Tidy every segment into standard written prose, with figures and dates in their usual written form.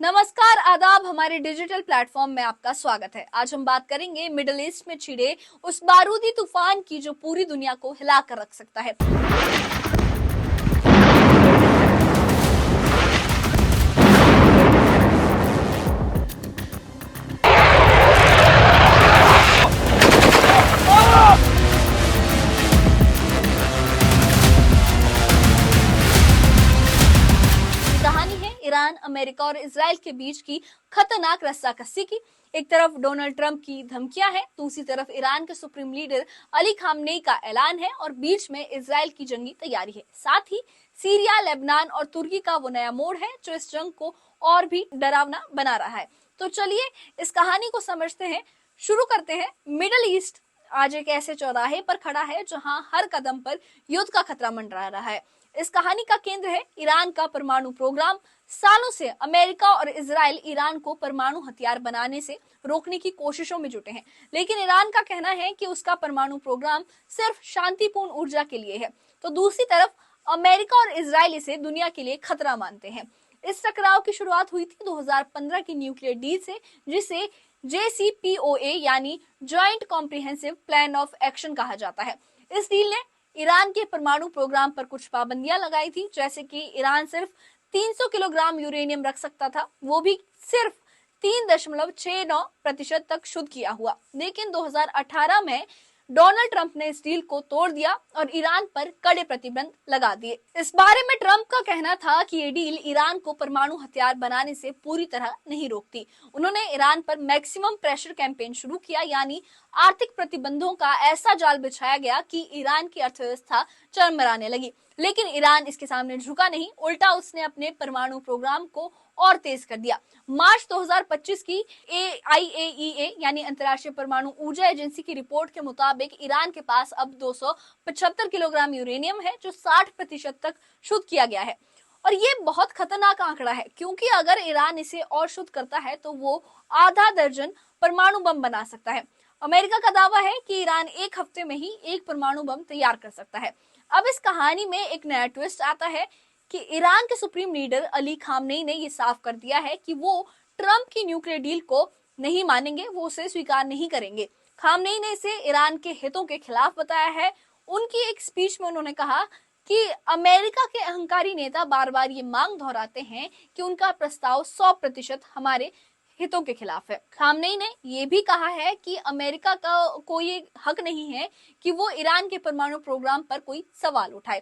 नमस्कार, आदाब। हमारे डिजिटल प्लेटफॉर्म में आपका स्वागत है। आज हम बात करेंगे मिडिल ईस्ट में छिड़े उस बारूदी तूफान की जो पूरी दुनिया को हिला कर रख सकता है। ईरान, अमेरिका और इजराइल के बीच की खतरनाक रस्साकसी की। एक तरफ डोनाल्ड ट्रंप की धमकियां हैं, दूसरी तरफ ईरान के सुप्रीम लीडर अली खामनेई का ऐलान है और बीच में इजराइल की जंगी तैयारी है। साथ ही सीरिया, लेबनान और तुर्की का वो नया मोड़ है जो इस जंग को और भी डरावना बना रहा है। तो चलिए इस कहानी को समझते हैं। शुरू करते हैं। मिडिल ईस्ट आज एक ऐसे चौराहे पर खड़ा है जहां हर कदम पर युद्ध का खतरा मंडरा रहा है। इस कहानी का केंद्र है ईरान का परमाणु प्रोग्राम। सालों से अमेरिका और इजराइल ईरान को परमाणु हथियार बनाने से रोकने की कोशिशों में जुटे हैं, लेकिन ईरान का कहना है कि उसका परमाणु प्रोग्राम सिर्फ शांतिपूर्ण ऊर्जा के लिए है। तो दूसरी तरफ अमेरिका और इजराइल इसे दुनिया के लिए खतरा मानते हैं। इस टकराव की शुरुआत हुई थी 2015 की न्यूक्लियर डील से, जिसे JCPOA यानी joint comprehensive plan of action कहा जाता है। इस डील ने ईरान के परमाणु प्रोग्राम पर कुछ पाबंदियां लगाई थी, जैसे कि ईरान सिर्फ 300 किलोग्राम यूरेनियम रख सकता था, वो भी सिर्फ 3.69% तक शुद्ध किया हुआ। लेकिन 2018 में डोनाल्ड ट्रंप ने इस डील को तोड़ दिया और ईरान पर कड़े प्रतिबंध लगा दिए। इस बारे में ट्रंप का कहना था कि ये डील ईरान को परमाणु हथियार बनाने से पूरी तरह नहीं रोकती। उन्होंने ईरान पर मैक्सिमम प्रेशर कैंपेन शुरू किया, यानी आर्थिक प्रतिबंधों का ऐसा जाल बिछाया गया कि ईरान की अर्थव्यवस्था चरमराने लगी। लेकिन ईरान इसके सामने झुका नहीं, उल्टा उसने अपने परमाणु प्रोग्राम को और तेज कर दिया। मार्च 2025 की IAEA यानी अंतर्राष्ट्रीय परमाणु ऊर्जा एजेंसी की रिपोर्ट के मुताबिक ईरान के पास अब 275 किलोग्राम यूरेनियम है, जो 60% तक शुद्ध किया गया है। और ये बहुत खतरनाक आंकड़ा है, क्योंकि अगर ईरान इसे और शुद्ध करता है तो वो आधा दर्जन परमाणु बम बना सकता है। अमेरिका का दावा है कि ईरान एक हफ्ते में ही एक परमाणु बम तैयार कर सकता है। अब इस कहानी में एक नया ट्विस्ट आता है कि ईरान के सुप्रीम लीडर अली खामनेई ने ये साफ कर दिया है कि वो ट्रंप की न्यूक्लियर डील को नहीं मानेंगे, वो उसे स्वीकार नहीं करेंगे। खामनेई ने इसे ईरान के हितों के खिलाफ बताया है। उनकी एक स्पीच में उन्होंने कहा कि अमेरिका के अहंकारी नेता बार बार ये मांग दोहराते हैं कि उनका प्रस्ताव 100% हमारे हितों के खिलाफ है। खामनेई ने यह भी कहा है कि अमेरिका का कोई हक नहीं है कि वो ईरान के परमाणु प्रोग्राम पर कोई सवाल उठाए।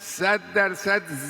100%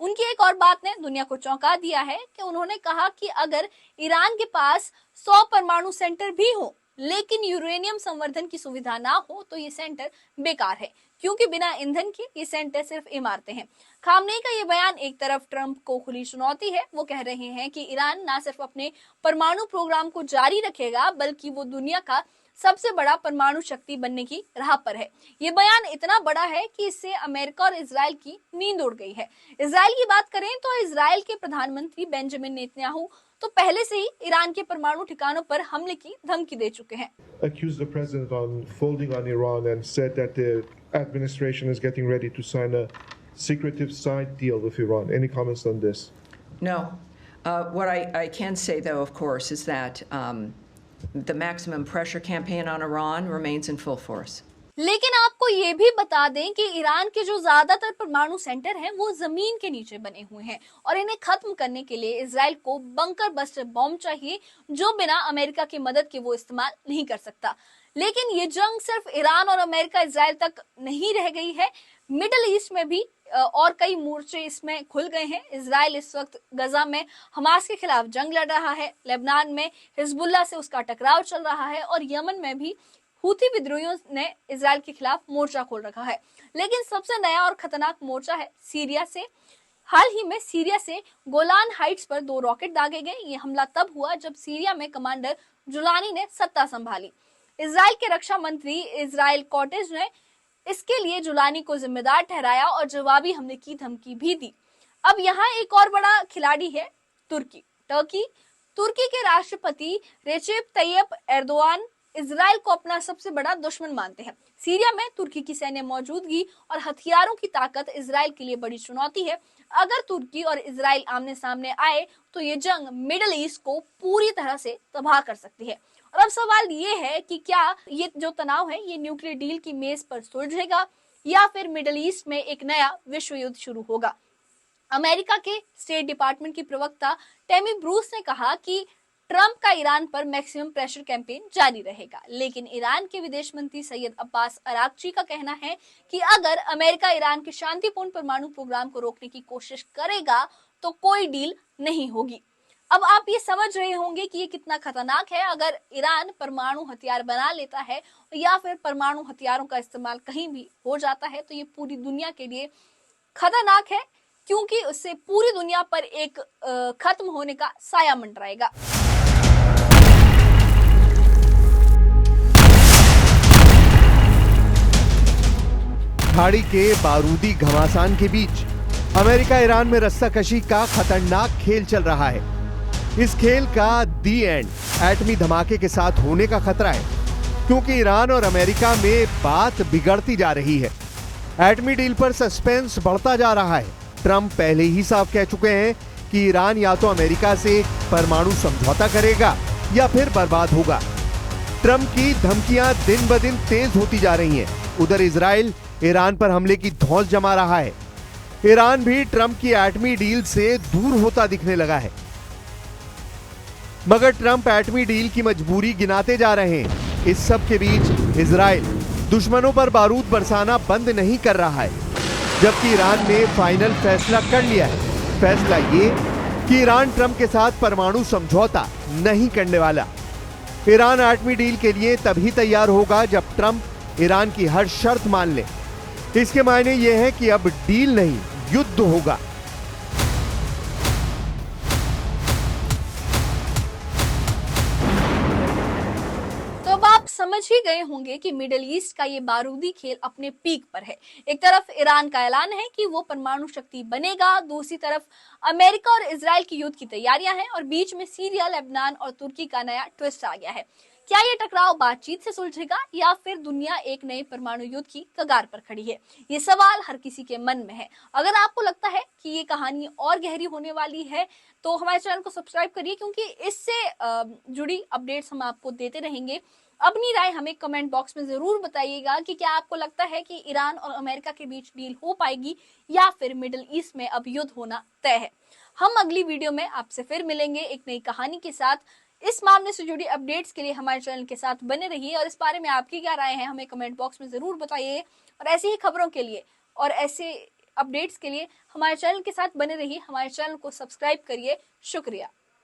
उनकी एक और बात ने दुनिया को चौंका दिया है कि उन्होंने कहा कि अगर ईरान के पास 100 परमाणु सेंटर भी हो, लेकिन यूरेनियम संवर्धन की सुविधा ना हो, तो ये सेंटर बेकार है, क्योंकि बिना ईंधन के ये सेंटर सिर्फ इमारतें हैं। खामनेई का ये बयान एक तरफ ट्रंप को खुली चुनौती है। वो कह रहे हैं कि ईरान ना सिर्फ अपने परमाणु प्रोग्राम को जारी रखेगा, बल्कि वो दुनिया का सबसे बड़ा परमाणु शक्ति बनने की राह पर है। ये बयान इतना बड़ा है कि इससे अमेरिका और इजराइल की नींद उड़ गई है। इजराइल की बात करें तो इजराइल के प्रधानमंत्री बेंजामिन नेतन्याहू तो पहले से ही ईरान के परमाणु ठिकानों पर हमले की धमकी दे चुके हैं। Accused the president on folding on Iran and said that the administration is getting ready to sign a secretive side deal with Iran. Any comments on this? No. What I can say, though, of course, is that The maximum pressure campaign on Iran remains in full force. लेकिन आपको ये भी बता दें कि Iran के जो ज्यादातर परमाणु सेंटर हैं वो जमीन के नीचे बने हुए हैं और इन्हें खत्म करने के लिए इजराइल को बंकर बस्टर बॉम्ब चाहिए जो बिना अमेरिका की मदद के वो इस्तेमाल नहीं कर सकता। लेकिन ये जंग सिर्फ ईरान और अमेरिका इजराइल तक नहीं रह गई है, मिडिल ईस्ट में भी और कई मोर्चे इसमें खुल गए हैं। इजराइल इस वक्त गजा में हमास के खिलाफ जंग लड़ रहा है, लेबनान में हिजबुल्ला से उसका टकराव चल रहा है और यमन में भी हूथी विद्रोहियों ने इजराइल के खिलाफ मोर्चा खोल रखा है। लेकिन सबसे नया और खतरनाक मोर्चा है सीरिया से। हाल ही में सीरिया से गोलान हाइट्स पर 2 रॉकेट दागे गए। ये हमला तब हुआ जब सीरिया में कमांडर जुलानी ने सत्ता संभाली। इजराइल के रक्षा मंत्री इजराइल कॉटेज ने इसके लिए जुलानी को जिम्मेदार ठहराया और जवाबी हमले की धमकी भी दी। अब यहाँ एक और बड़ा खिलाड़ी है तुर्की के राष्ट्रपति रेसेप तैयप एर्दोआन इजराइल को अपना सबसे बड़ा दुश्मन मानते हैं। सीरिया में तुर्की की सैन्य मौजूदगी और हथियारों की ताकत इजराइल के लिए बड़ी चुनौती है। अगर तुर्की और इजराइल आमने सामने आए तो ये जंग मिडिल ईस्ट को पूरी तरह से तबाह कर सकती है। और अब सवाल ये है कि क्या ये जो तनाव है ये न्यूक्लियर डील की मेज पर सुलझेगा या फिर मिडिल ईस्ट में एक नया विश्व युद्ध शुरू होगा। अमेरिका के स्टेट डिपार्टमेंट की प्रवक्ता टेमी ब्रूस ने कहा कि ट्रंप का ईरान पर मैक्सिमम प्रेशर कैंपेन जारी रहेगा, लेकिन ईरान के विदेश मंत्री सैयद अब्बास अराक्ची का कहना है कि अगर अमेरिका ईरान के शांतिपूर्ण परमाणु प्रोग्राम को रोकने की कोशिश करेगा तो कोई डील नहीं होगी। अब आप ये समझ रहे होंगे कि ये कितना खतरनाक है। अगर ईरान परमाणु हथियार बना लेता है या फिर परमाणु हथियारों का इस्तेमाल कहीं भी हो जाता है तो ये पूरी दुनिया के लिए खतरनाक है, क्योंकि उससे पूरी दुनिया पर एक खत्म होने का साया मंडराएगा। खाड़ी के बारूदी घमासान के बीच अमेरिका ईरान में रस्साकशी का खतरनाक खेल चल रहा है। इस खेल का दी एंड एटमी धमाके के साथ होने का खतरा है, क्योंकि ईरान और अमेरिका में बात बिगड़ती जा रही है। एटमी डील पर सस्पेंस बढ़ता जा रहा है। ट्रंप पहले ही साफ कह चुके हैं कि ईरान या तो अमेरिका से परमाणु समझौता करेगा या फिर बर्बाद होगा। ट्रंप की धमकियां दिन ब दिन तेज होती जा रही हैं। उधर इजराइल ईरान पर हमले की धौंस जमा रहा है। ईरान भी ट्रंप की एटमी डील से दूर होता दिखने लगा है, मगर ट्रंप एटमी डील की मजबूरी गिनाते जा रहे हैं। इस सब के बीच इजराइल दुश्मनों पर बारूद बरसाना बंद नहीं कर रहा है, जबकि ईरान ने फाइनल फैसला कर लिया है। फैसला ये कि ईरान ट्रंप के साथ परमाणु समझौता नहीं करने वाला। ईरान एटमी डील के लिए तभी तैयार होगा जब ट्रंप ईरान की हर शर्त मान ले। इसके मायने ये है कि अब डील नहीं, युद्ध होगा। तो अब आप समझ ही गए होंगे कि मिडिल ईस्ट का ये बारूदी खेल अपने पीक पर है। एक तरफ ईरान का ऐलान है कि वो परमाणु शक्ति बनेगा, दूसरी तरफ अमेरिका और इजराइल की युद्ध की तैयारियां हैं और बीच में सीरिया, लेबनान और तुर्की का नया ट्विस्ट आ गया है। क्या ये टकराव बातचीत से सुलझेगा या फिर दुनिया एक नए परमाणु युद्ध की कगार पर खड़ी है? ये सवाल हर किसी के मन में है। अगर आपको लगता है कि ये कहानी और गहरी होने वाली है तो हमारे चैनल को सब्सक्राइब करिए, क्योंकि इससे जुड़ी अपडेट्स हम आपको देते रहेंगे। अपनी राय हमें कमेंट बॉक्स में जरूर बताइएगा कि क्या आपको लगता है कि ईरान और अमेरिका के बीच डील हो पाएगी या फिर मिडिल ईस्ट में अब युद्ध होना तय है। हम अगली वीडियो में आपसे फिर मिलेंगे एक नई कहानी के साथ। इस मामले से जुड़ी अपडेट्स के लिए हमारे चैनल के साथ बने रहिए और इस बारे में आपकी क्या राय है हमें कमेंट बॉक्स में जरूर बताइए। और ऐसी ही खबरों के लिए और ऐसे अपडेट्स के लिए हमारे चैनल के साथ बने रहिए। हमारे चैनल को सब्सक्राइब करिए। शुक्रिया।